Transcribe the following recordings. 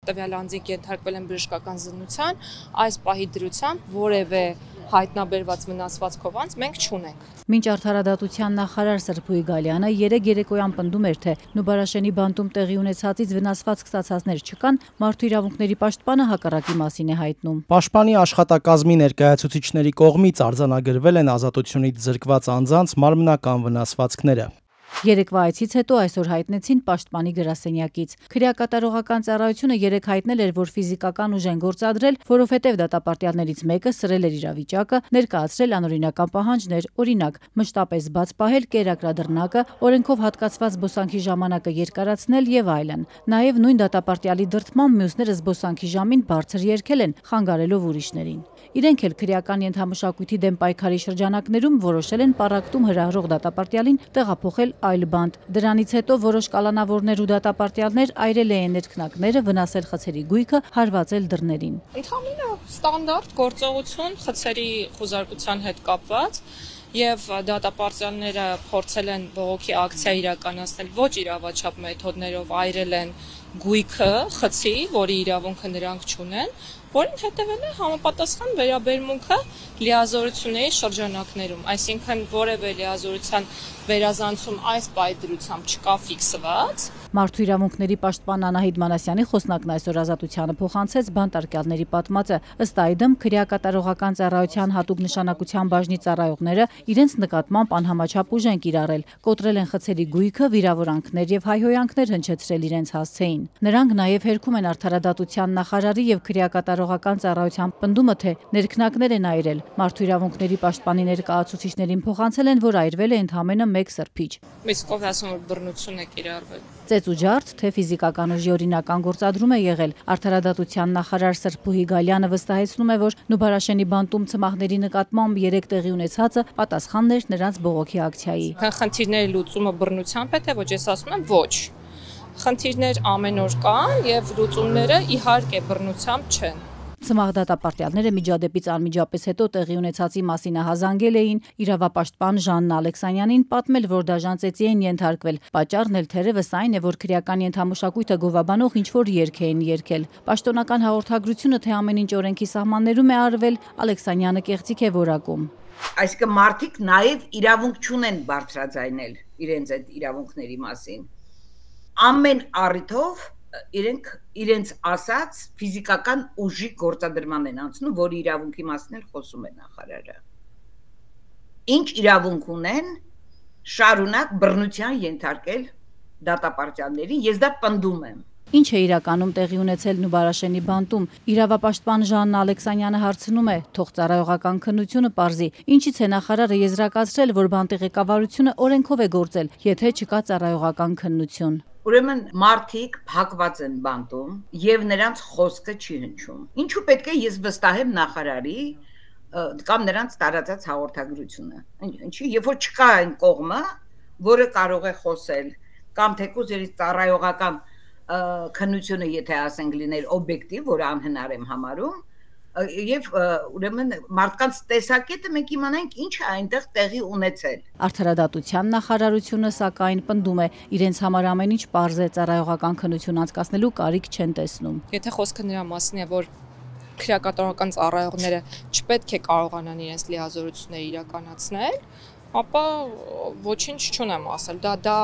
տվյալ անձինք ենթարկվել են բժշկական զննության, այս պահի դրությամբ որևէ հայտնաբերված վնասվածքով անձ մենք չունենք։ Մինչ արդարադատության նախարար Սրփուի Գալյանը երեկ երեկոյան պնդում էր, թե Նուբարաշենի բանտում տեղի ունեցածից վնասվածք ստացածներ չկան, Մարդու իրավունքների պաշտպանը հակառակի մասին է հայտնում։ Պաշտպանի աշխատակազմի ներկայացուցիչների կողմից արձանագրվել են ազատությունից զրկված անձանց մարմնական վնասվածքները։ Երեկվա այցից հետո այսօր հայտնեցին պաշտպանի գրասենյակից։ Քրեակատարողական ծառայությունը երեկ հայտնել էր, որ ֆիզիկական ուժ են գործադրել, որովհետև դատապարտյալներից մեկը սրել էր իրավիճակը, ներկայացրել անօրինական պահանջներ, օրինակ, մշտապես բաց պահել կերակրադրնակը, օրենքով հատկացված զբոսանքի ժամանակը երկարացնել եւ այլն։ Նաեւ նույն դատապարտյալի դրդմամբ մյուսները զբոսանքի ժամին բարձր երգել են, խանգարելով ուրիշներին։ Իրենք էլ քրեական ենթամշակույթի դեմ պայքարի շրջանակներում որոշել են պառակտում հրահրող դատապարտյալին տեղափոխել այլ բանտ։ Դրանից հետո որոշ կալանավորներ ու դատապարտյալներ այրել են ներքնակները, վնասել խցերի գույքը, հարվածել դռներին։ Ընդհանրապես ստանդարտ գործողություն խցերի խուզարկության հետ կապված եւ դատապարտյալները փորձել են բողոքի ակցիա իրականացնել ոչ իրավաչափ մեթոդներով, այրել են գույքը խցի, որի իրավունքը նրանք չունեն, որին հետևել է համապատասխան վերաբերմունքը լիազորությունների շրջանակներում, այսինքն որևէ լիազորության վերազանցում այս պայդրությամբ չկա ֆիքսված։ Մարդու իրավունքների պաշտպան Անահիտ Մանասյանի խոսնակն այսօր ազատությանը փոխանցեց բանտարկյալների պատմածը։ Ըստ այդմ քրեակատարողական ծառայության հատուկ նշանակության բաժնի ծառայողները իրենց նկատմամբ անհամաչափ ուժ են կիրառել, կոտրել են խցերի գույքը, վիրավորանքներ եւ հայհոյանքներ հնչեցրել իրենց հասցեին։ Նրանք նաեւ հերքում են արդարադատության նախարարի եւ քրեակատարողական ծառայության պնդումը, թե ներքնակներ են այրել։ Մարդու իրավունքների պաշտպանի ներկայացուցիչներին փոխանցել են, որ այրվել է ընդամենը մեկ սրբիչ։ Իսկ ով ասում որ բռնություն է կիրառվել։ Ծեծ ու ջարդ, թե ֆիզիկական ուժի օրինական գործադրում է եղել։ Արդարադատության նախարար Սրփուհի Գալյանը վստահեցնում է, որ Նուբարաշենի բանտում ցմահների նկատմամբ երեք տեղի ունեցածը պատասխանն էր նրանց բողոքի ակցիայի։ Խնդիրների լուծումը բռնությամբ է, թե ոչ, ես ասում եմ ոչ։ Խնդիրներ ամեն օր կան եւ լուծումները իհարկե բռնությամբ չեն։ Ցմահ դատապարտյալները միջադեպից անմիջապես հետո տեղի ունեցածի մասին ահազանգել էին իրավապաշտպան Ժաննա Ալեքսանյանին, պատմել, որ դաժան ծեծի են ենթարկվել։ Պատճառն էլ թերևս այն է, որ քրեական ենթամշակույթը գովաբանող ինչ-որ երգ էին երգել։ Պաշտոնական հաղորդագրությունը, թե ամեն ինչ օրենքի սահմաններում է արվել, Ալեքսանյանը կեղծիք է որակում։ Այսինքն մարդիկ նաև իրավունք չունեն բարձրաձայնել իրենց այդ իրավունքների մասին։ Ամեն առիթով իրենց ասած ֆիզիկական ուժի գործադրման են անցնում, որի իրավունքի մասին էլ խոսում է նախարարը։ Ինչ իրավունք ունեն շարունակ բռնության ենթարկել դատապարտյալներին, ես դա պնդում եմ։ Ինչ է իրականում տեղի ունեցել Նուբարաշենի բանտում, իրավապաշտպան Ժաննա Ալեքսանյանը հարցնում է, թող ծառայողական քննությունը պարզի, ինչից է նախարարը եզրակացրել, որ բանտի ղեկավարությունը օրենքով է գործել, եթե չկա ծառայողական քննություն։ Ուրեմն մարդիկ փակված են բանտում եւ նրանց խոսքը չի հնչում։ Ինչու պետք է ես վստահեմ նախարարի կամ նրանց տարածած հաղորդագրությունը։ Ինչի, երբ որ չկա այն կողմը, որը կարող է խոսել, կամ թեկուզ իրենց ծառայողական քննությունը, եթե ասենք լիներ օբյեկտիվ, որը անհնար եմ համարում, եւ ուրեմն մարդկանց տեսակետը մենք իմանանք ինչ է այնտեղ տեղի ունեցել։ Արդարադատության նախարարությունը սակայն պնդում է, իրենց համար ամեն ինչ պարզ է, ծառայողական քննություն անցկացնելու կարիք չեն տեսնում։ Եթե խոսքը նրա մասին է, որ քրեակատարողական ծառայողները չպետք է կարողանան իրենց լիազորությունները իրականացնել, ապա ոչինչ չունեմ ասել, դա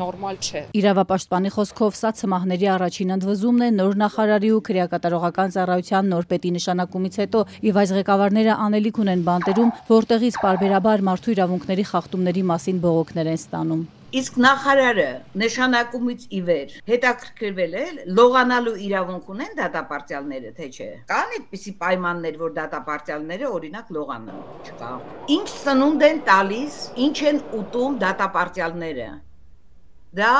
նորմալ չէ։ Իրավապաշտպանի խոսքով սա ցմահների առաջին ընդվզումն է նոր նախարարի ու քրեակատարողական ծառայության նոր պետի նշանակումից հետո, եւ այս ղեկավարները անելիք ունեն բանտերում, որտեղից պարբերաբար մարդու իրավունքների խախտումների մասին բողոքներ են ստանում։ Իսկ նախարարը նշանակումից ի վեր հետաքրքրվել է լողանալու իրավունք ունեն դատապարտյալները, թե չէ։ Կան այդպիսի պայմաններ, որ դատապարտյալները օրինակ լողանան, չկա։ Ինչ սնունդ են տալիս, ինչ են ուտում դատապարտյալները։ Դա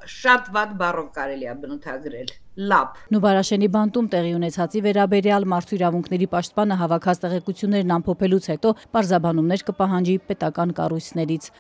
շատ վատ բառով կարելի է բնութագրել։ Լապ։ Նուբարաշենի բանտում տեղի ունեցածի վերաբերյալ մարդու իրավունքների պաշտպանը հավաքած տեղեկություններն ամփոփելուց հետո պարզաբանումներ կպահանջի պետական կառույցներից։